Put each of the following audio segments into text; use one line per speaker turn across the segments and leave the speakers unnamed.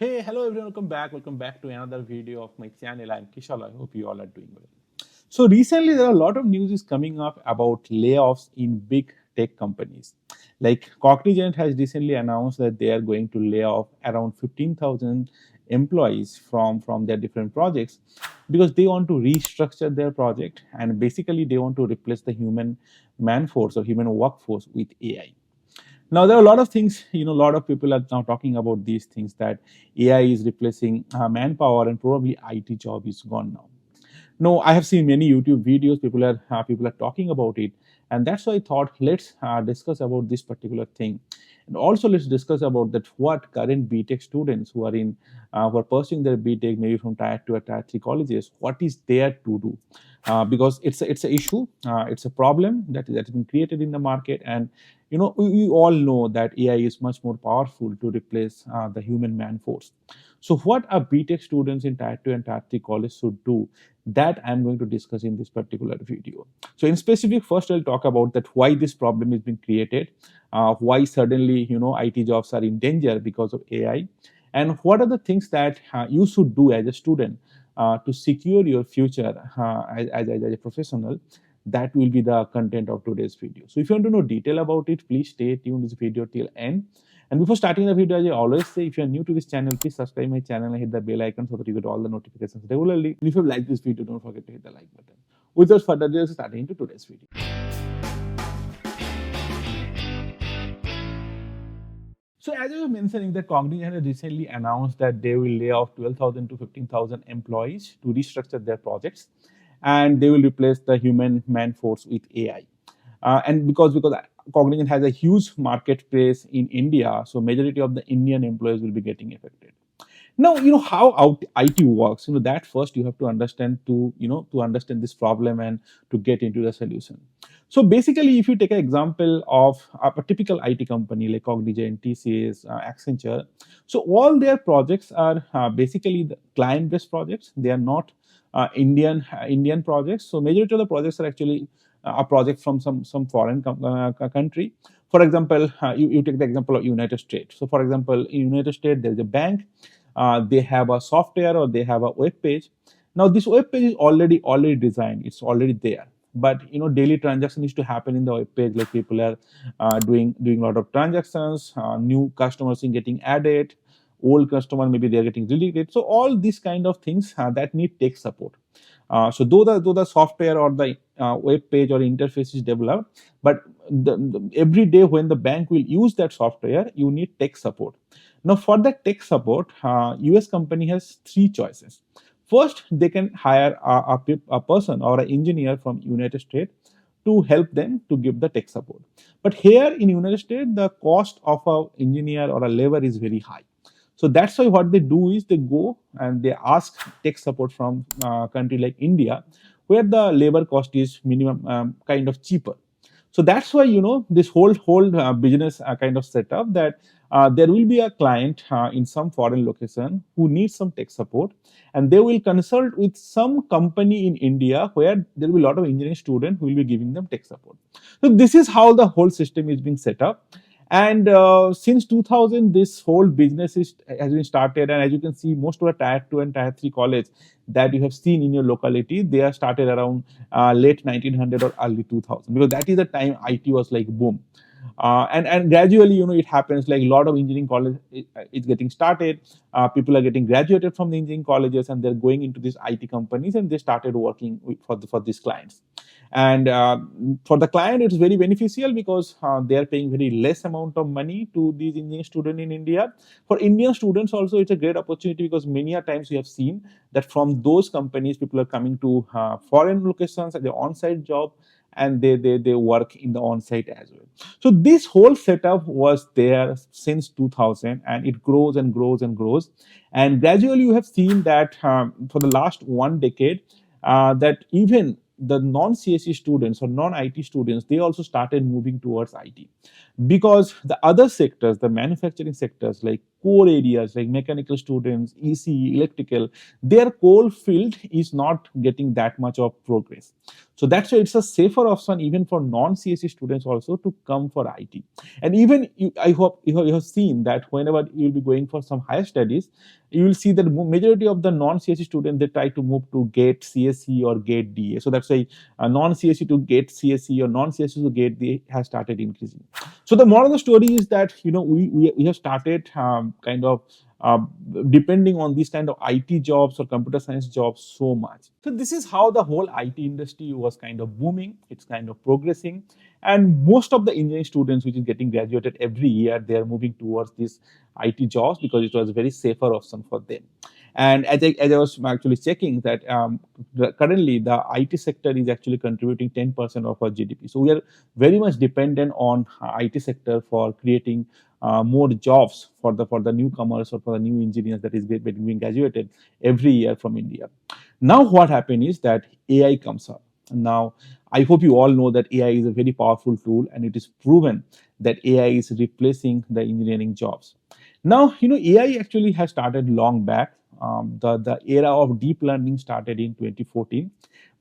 Hey, hello everyone, welcome back. Welcome back to another video of my channel. I'm Kishal. I hope you all are doing well. So recently there are a lot of news is coming up about layoffs in big tech companies. Like Cognizant has recently announced that they are going to lay off around 15,000 employees from their different projects because they want to restructure their project and basically they want to replace the human man force or human workforce with AI. Now there are a lot of things, a lot of people are now talking about these things that AI is replacing manpower and probably IT job is gone now. No, I have seen many YouTube videos. People are talking about it, and that's why I thought let's discuss about this particular thing, and also let's discuss about that what current BTech students who are pursuing their BTech maybe from Tier 2 or Tier 3 colleges, what is there to do, because it's an issue, it's a problem that has been created in the market, and we all know that AI is much more powerful to replace the human man force. So what are BTech students in Tier 2 and Tier 3 college should do, that I'm going to discuss in this particular video. So in specific, first I'll talk about that why this problem has been created, why suddenly IT jobs are in danger because of AI, and what are the things that you should do as a student to secure your future as a professional. That will be the content of today's video. So if you want to know detail about it, please stay tuned this video till end. And before starting the video, as I always say, if you are new to this channel, please subscribe my channel and hit the bell icon so that you get all the notifications regularly. And if you like this video, don't forget to hit the like button. Without further ado, starting into today's video. So as I was mentioning, that Cognizant has recently announced that they will lay off 12,000 to 15,000 employees to restructure their projects, and they will replace the human man force with AI. And because Cognizant has a huge marketplace in India, so majority of the Indian employees will be getting affected. Now, how IT works. That first you have to understand to understand this problem and to get into the solution. So basically, if you take an example of a typical IT company like Cognizant, TCS, Accenture, so all their projects are basically the client-based projects. They are not Indian projects. So majority of the projects are actually a project from some foreign country. For example, you take the example of United States. So for example, in United States, there is a bank. They have a software or they have a web page. Now this web page is already designed. It's already there. But daily transaction is to happen in the web page. Like people are doing a lot of transactions. New customers are getting added. Old customer maybe they are getting deleted. So all these kind of things that need tech support. So though the software or the web page or interface is developed, but every day when the bank will use that software, you need tech support. Now, for that tech support, US company has three choices. First, they can hire a person or an engineer from United States to help them to give the tech support. But here in United States, the cost of an engineer or a labor is very high. So that's why what they do is they go and they ask tech support from a country like India, where the labor cost is minimum kind of cheaper. So that's why this whole business kind of setup that there will be a client in some foreign location who needs some tech support, and they will consult with some company in India where there will be a lot of engineering students who will be giving them tech support. So this is how the whole system is being set up. And since 2000, this whole has been started. And as you can see, most of the Tier 2 and Tier 3 college that you have seen in your locality, they are started around late 1900 or early 2000, because that is the time IT was like boom. And gradually, it happens like a lot of engineering college is getting started. People are getting graduated from the engineering colleges and they're going into these IT companies and they started working for these clients. And for the client, it's very beneficial because they are paying very less amount of money to these engineering students in India. For Indian students also, it's a great opportunity because many a times we have seen that from those companies, people are coming to foreign locations at the on-site job, and they work in the on-site as well. So this whole setup was there since 2000, and it grows and grows and grows. And gradually, you have seen that for the last one decade, that even the non-CSE students or non-IT students, they also started moving towards IT, because the other sectors, the manufacturing sectors, like core areas like mechanical students, EC, electrical, their coal field is not getting that much of progress. So that's why it's a safer option even for non-CSE students also to come for IT. And even I hope you have seen that whenever you will be going for some higher studies, you will see that majority of the non-CSE students, they try to move to GATE CSE or GATE DA. So that's why non-CSE to GATE CSE or non-CSE to GATE DA has started increasing. So the moral of the story is that we have started kind of uh, depending on these kind of IT jobs or computer science jobs so much. So this is how the whole IT industry was kind of booming. It's kind of progressing, and most of the engineering students which is getting graduated every year, they are moving towards these IT jobs because it was a very safer option for them. And as I was actually checking that currently the IT sector is actually contributing 10% of our GDP. So we are very much dependent on IT sector for creating more jobs for the newcomers or for the new engineers that is being graduated every year from India. Now what happened is that AI comes up. Now I hope you all know that AI is a very powerful tool, and it is proven that AI is replacing the engineering jobs. Now AI actually has started long back. The era of deep learning started in 2014,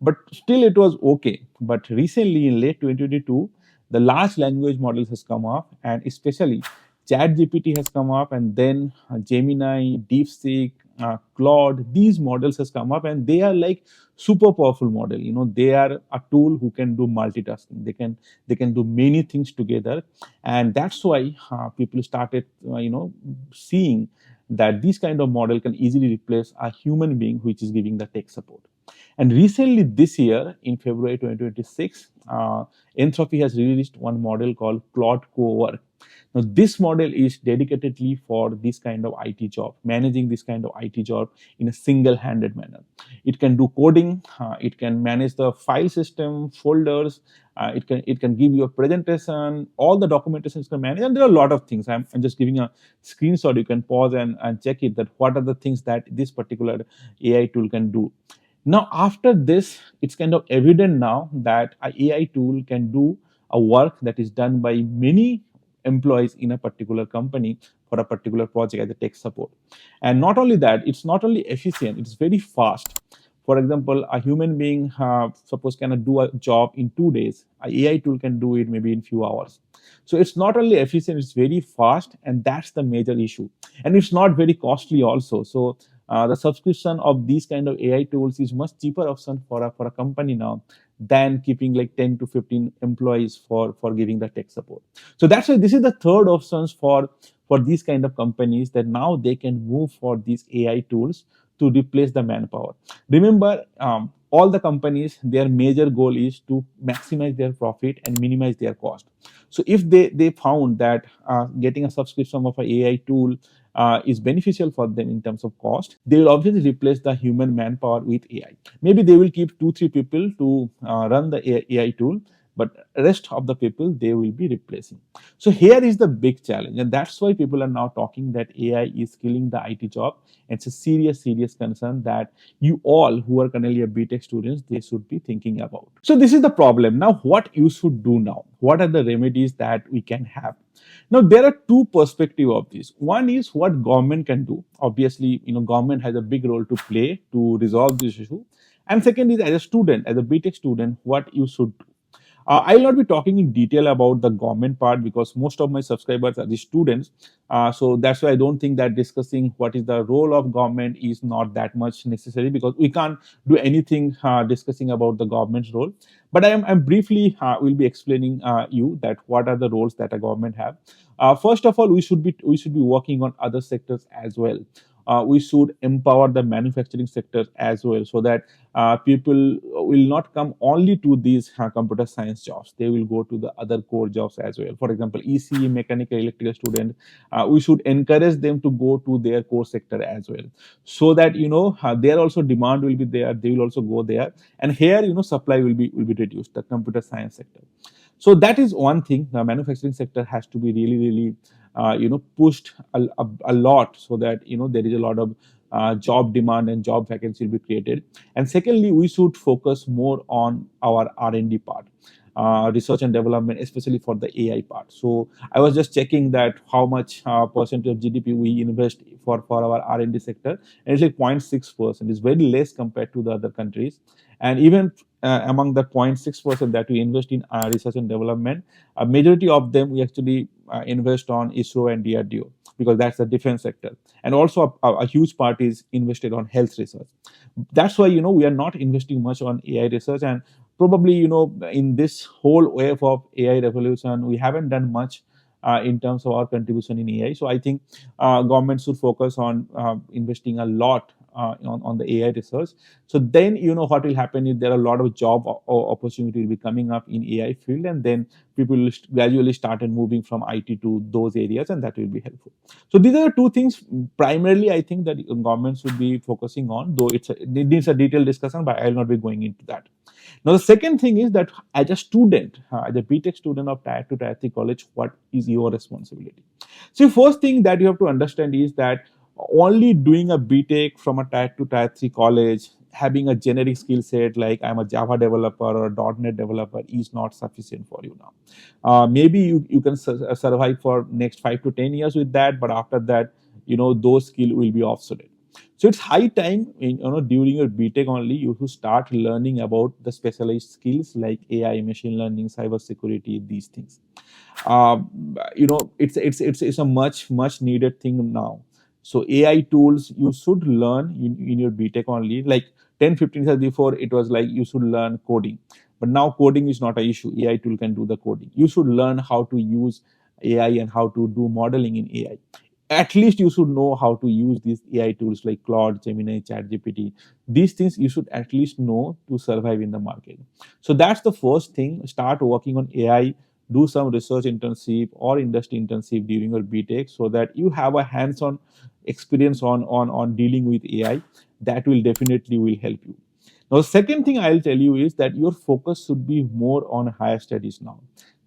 but still it was okay. But recently in late 2022, the large language models has come up, and especially ChatGPT has come up, and then Gemini, DeepSeek, Claude, these models has come up, and they are like super powerful model. They are a tool who can do multitasking. They can do many things together, and that's why people started seeing that this kind of model can easily replace a human being which is giving the tech support. And recently, this year, in February 2026, Anthropy has released one model called Claude Cowork. Now, this model is dedicatedly for this kind of IT job, managing this kind of IT job in a single-handed manner. It can do coding, it can manage the file system, folders, it can give you a presentation, all the documentation it can manage, and there are a lot of things. I'm just giving a screenshot. You can pause and check it, that what are the things that this particular AI tool can do. Now, after this, it's kind of evident now that a AI tool can do a work that is done by many employees in a particular company for a particular project as a tech support. And not only that, it's not only efficient, it's very fast. For example, a human being, suppose, cannot do a job in 2 days. A AI tool can do it maybe in few hours. So it's not only efficient, it's very fast, and that's the major issue. And it's not very costly also. So the subscription of these kind of AI tools is much cheaper option for a company now than keeping like 10 to 15 employees for giving the tech support. So that's why this is the third options for these kind of companies, that now they can move for these AI tools to replace the manpower. Remember, all the companies, their major goal is to maximize their profit and minimize their cost. So if they found that getting a subscription of an AI tool is beneficial for them in terms of cost, they will obviously replace the human manpower with AI. Maybe they will keep 2-3 people to run the AI tool, but rest of the people they will be replacing. So here is the big challenge, and that's why people are now talking that AI is killing the IT job. It's a serious concern that you all who are currently BTech students, they should be thinking about. So this is the problem. Now, what you should do now? What are the remedies that we can have? Now, there are two perspectives of this. One is what government can do. Obviously, government has a big role to play to resolve this issue. And second is, as a student, as a BTech student, what you should do. I will not be talking in detail about the government part because most of my subscribers are the students. So that's why I don't think that discussing what is the role of government is not that much necessary, because we can't do anything discussing about the government's role. But I'm briefly will be explaining you that what are the roles that a government have. First of all, we should be working on other sectors as well. We should empower the manufacturing sector as well, so that people will not come only to these computer science jobs. They will go to the other core jobs as well. For example, ECE, mechanical, electrical students, we should encourage them to go to their core sector as well, so that there also demand will be there. They will also go there, and here supply will be reduced. The computer science sector. So that is one thing. The manufacturing sector has to be really pushed a lot, so that there is a lot of job demand and job vacancy will be created. And secondly, we should focus more on our R&D part. research and development, especially for the AI part. So I was just checking that how much percentage of GDP we invest for our R&D sector, and it's like 0.6%. It's very less compared to the other countries. And even among the 0.6% that we invest in research and development, a majority of them we actually invest on ISRO and DRDO, because that's the defense sector. And also a huge part is invested on health research. That's why we are not investing much on AI research. And probably in this whole wave of AI revolution, we haven't done much in terms of our contribution in AI. So I think government should focus on investing a lot on the AI research. So then what will happen is there are a lot of job opportunity will be coming up in AI field, and then people will gradually started moving from IT to those areas, and that will be helpful. So these are the two things primarily I think that government should be focusing on, though it needs a detailed discussion, but I will not be going into that. Now, the second thing is that as a student, as a BTech student of Tier 2, Tier 3 college, what is your responsibility? So, first thing that you have to understand is that only doing a BTech from a Tier 2, Tier 3 college, having a generic skill set like I'm a Java developer or a .NET developer is not sufficient for you now. Maybe you can survive for next 5 to 10 years with that, but after that, those skills will be obsolete. So it's high time, during your BTech only, you should start learning about the specialized skills like AI, machine learning, cyber security, these things. Uh, it's a much needed thing now. So AI tools you should learn in your BTech only. Like 10, 15 years before, it was like you should learn coding. But now coding is not an issue. AI tool can do the coding. You should learn how to use AI and how to do modeling in AI. At least you should know how to use these AI tools like Claude, Gemini, ChatGPT. These things you should at least know to survive in the market. So that's the first thing. Start working on AI, do some research internship or industry internship during your BTech so that you have a hands-on experience on dealing with AI. That will definitely will help you. Now, the second thing I'll tell you is that your focus should be more on higher studies now.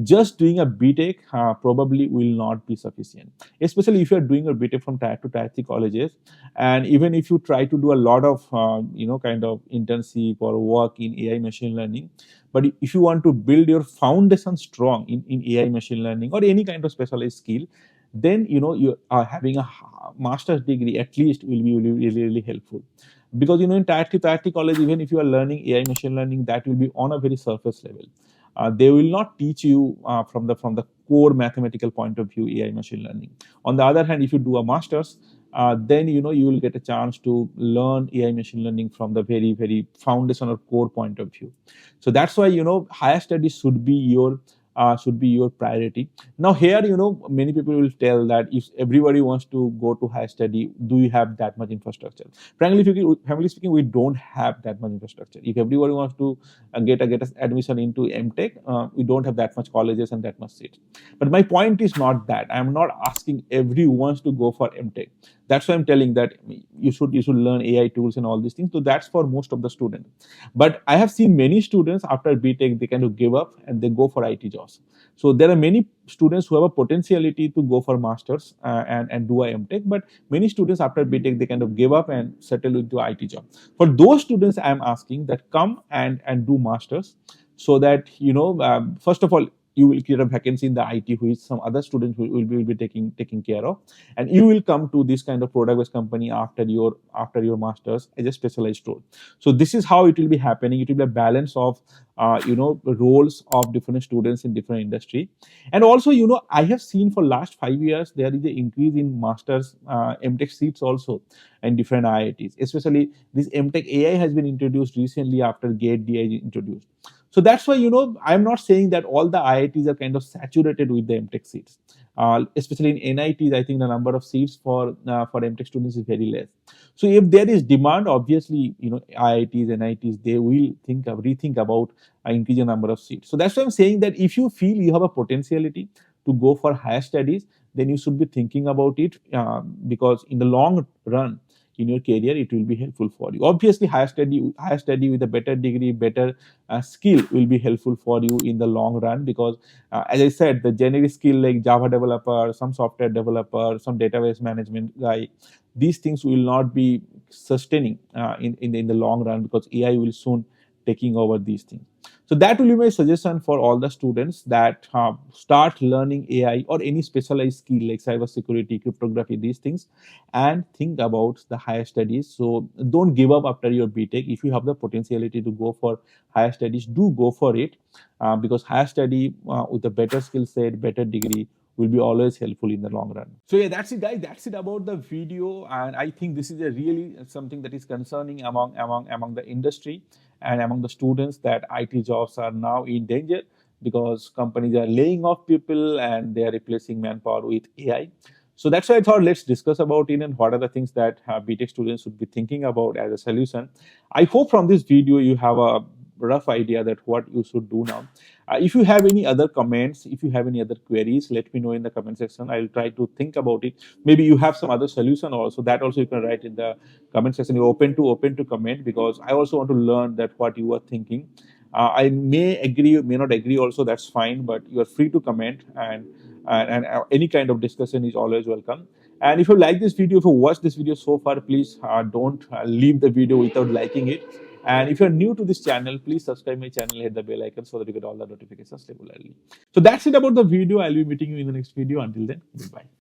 Just doing a BTech probably will not be sufficient, especially if you're doing a BTech from Tier 2, Tier 3 colleges. And even if you try to do a lot of, kind of internship or work in AI machine learning, but if you want to build your foundation strong in AI machine learning or any kind of specialized skill, then you are having a master's degree at least will be really helpful. Because in Tier 3, Tier 3 college, even if you are learning AI machine learning, that will be on a very surface level. They will not teach you from the core mathematical point of view AI machine learning. On the other hand, if you do a master's, then you will get a chance to learn AI machine learning from the very foundational core point of view. So that's why higher studies should be your priority. Now here, many people will tell that if everybody wants to go to higher study, do you have that much infrastructure? Frankly speaking, we don't have that much infrastructure. If everybody wants to get us admission into MTech, we don't have that much colleges and that much seats. But my point is not that. I'm not asking everyone to go for MTech. That's why I'm telling that you should learn AI tools and all these things. So that's for most of the students. But I have seen many students after BTech, they kind of give up and they go for IT jobs. So there are many students who have a potentiality to go for masters and do a MTech, but many students after BTech, they kind of give up and settle into IT job. For those students, I'm asking that come and do masters, so that first of all, you will create a vacancy in the IT, which some other students will be taking care of, and you will come to this kind of product-based company after your masters as a specialized role. So this is how it will be happening. It will be a balance of roles of different students in different industry. And also, I have seen for last 5 years there is an increase in masters MTech seats also in different IITs. Especially this MTech AI has been introduced recently after GATE DI is introduced. So that's why I'm not saying that all the IITs are kind of saturated with the MTech seats. Especially in NITs, I think the number of seats for MTech students is very less. So if there is demand, obviously IITs, NITs, they will rethink about increase the number of seats. So that's why I'm saying that if you feel you have a potentiality to go for higher studies, then you should be thinking about it, because in the long run in your career, it will be helpful for you. Obviously, higher study with a better degree, better skill will be helpful for you in the long run, because as I said, the generic skill like Java developer, some software developer, some database management guy, these things will not be sustaining in the long run, because AI will soon taking over these things. So that will be my suggestion for all the students that start learning AI or any specialized skill like cybersecurity, cryptography, these things, and think about the higher studies. So don't give up after your BTech. If you have the potentiality to go for higher studies, do go for it, because higher study with a better skill set, better degree will be always helpful in the long run. So yeah, that's it, guys. That's it about the video, and I think this is a really something that is concerning among the industry and among the students, that IT jobs are now in danger because companies are laying off people and they are replacing manpower with AI. So that's why I thought let's discuss about it and what are the things that BTech students should be thinking about as a solution. I hope from this video you have a rough idea that what you should do now. If you have any other comments, if you have any other queries, let me know in the comment section. I'll try to think about it. Maybe you have some other solution also. That also you can write in the comment section. You're open to comment, because I also want to learn that what you are thinking. I may agree, may not agree. Also, that's fine. But you are free to comment, and any kind of discussion is always welcome. And if you like this video, if you watched this video so far, please don't leave the video without liking it. And if you're new to this channel, please subscribe my channel, hit the bell icon so that you get all the notifications regularly. So that's it about the video. I'll be meeting you in the next video. Until then, goodbye.